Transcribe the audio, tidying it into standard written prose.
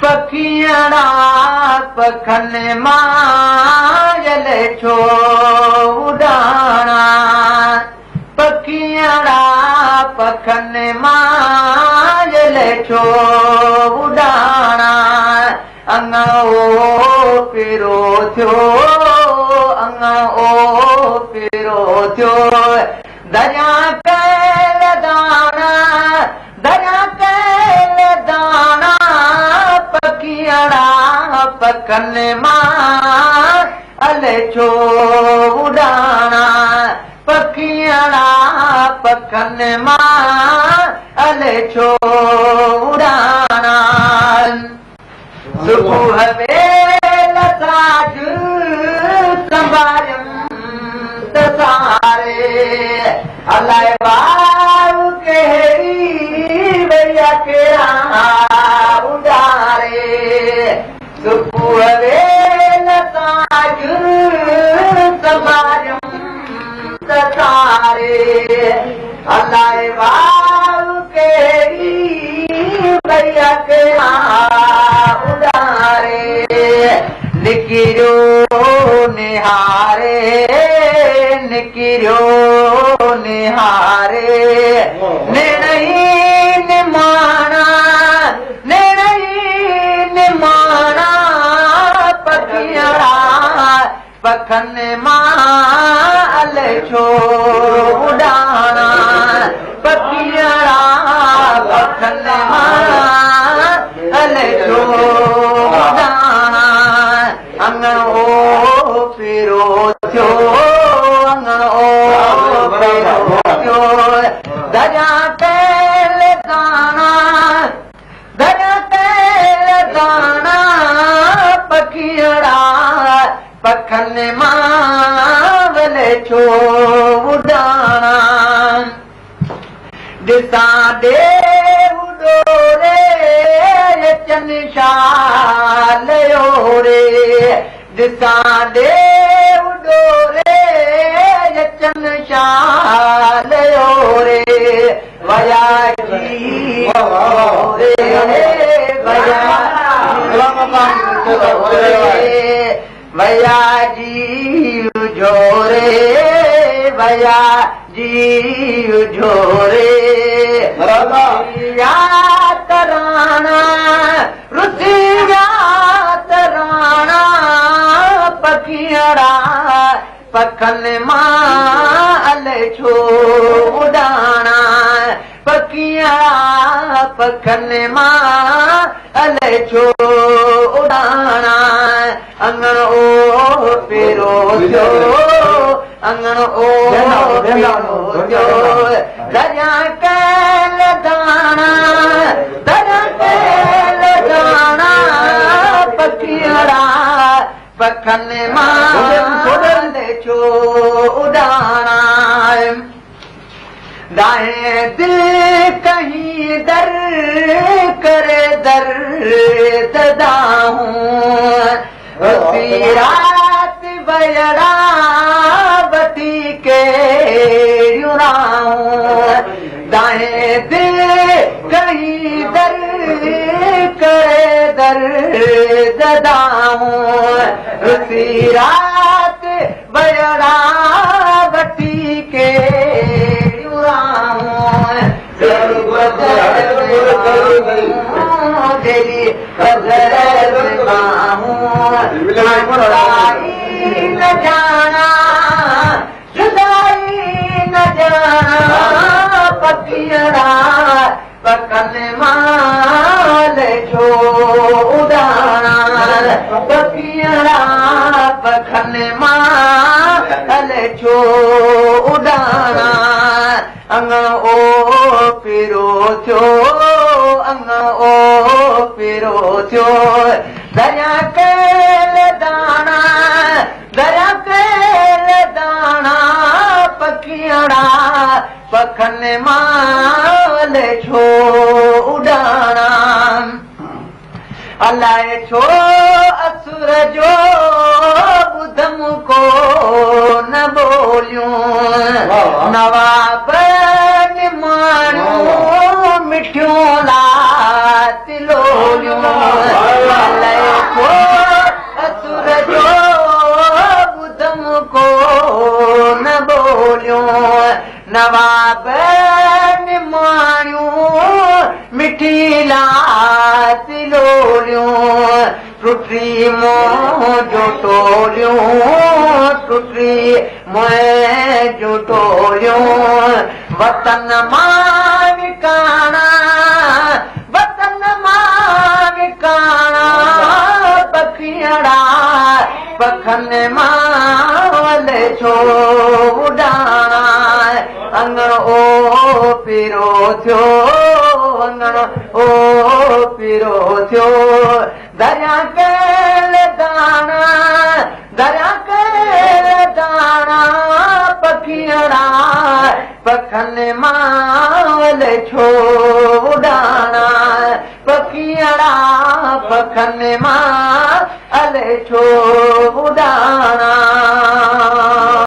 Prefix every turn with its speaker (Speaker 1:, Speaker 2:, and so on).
Speaker 1: पखियड़ा पखन मांजल छो उड़ाना पखियड़ा पखन मांजल छो उड़ाना अङा ओ पिरो थियो अङा ओ पिरो थियो दरिया कैल दाना दरिया कैल दाना पखियड़ा पखन मांजल छो उड़ाना पखियड़ा पखन मांजल छो उड़ाना सुबुह वेल साज संभारम सारे अलाए बारू कहिड़ी भैया केड़ा उडारे सुबुह वेल साज संभारम सारे अलाए बारू कहिड़ी भैया केड़ा निकिरो निहारे निकिरो निहारे निर्णई निमाना पखियड़ा पखन मांजल छो उड़ाना पखियड़ा पखन मांजल छो उड़ाना अङा ओ पिरो थियो अङा ओ पिरो थियो दरिया कैल दाना पखियड़ा पखन मांजल छो उड़ाना ॾिसां देव डोरे चन शालयो रे ॾिसां देव डोरे चन शालयो रे वया जी वया जी झोरे वया जी झोरे तराना रुसिया तराना पखियड़ा पखन मांजल छो उड़ाना पखियड़ा पखन मांजल छो उड़ाना अङण ओ पिरो थियो अङण ओ पिरो थियो दरिया कैल दाना पखियड़ा पखन मांजल छो उड़ाना दाएं दिल कहीं दर करे दर ददाहूं रात बयड़ा बती के युराहूं दाएं दिल कहीं दर करे दर ददाहूं रात बयड़ा बती के तेरी न जाना जुदाई न जाना पखियड़ा पखन मांजल छो उड़ाना पखियड़ा पखन मांजल छो उड़ाना अङा ओ पिरो थियो अङा ओ पिरो थियो दरिया कैल दाना पखियड़ा पखन मांजल छो उड़ाना अलाए छो असुर जो ॿुधम को न बोलियूं नवाब मिठियूं लातिलोलियूं अलाए छो असुर जो ॿुधम को न ॿोलियूं नवाब निमाणियूं मिठी लातिलोलियूं टुटी मोह जो टोलियूं टुटी मोह जो टोलियूं वतन मां विकाणा वतन मां विकाणा पखियड़ा पखन मां छो उॾाणा अंगण ओ पीरो थियो अंगण ओ पीरो थियो दरिया कैल दाणा दरिया कैल दाणा पखियड़ा पखन मां छो उॾाणा पखियड़ा पखन मां छो उॾाणा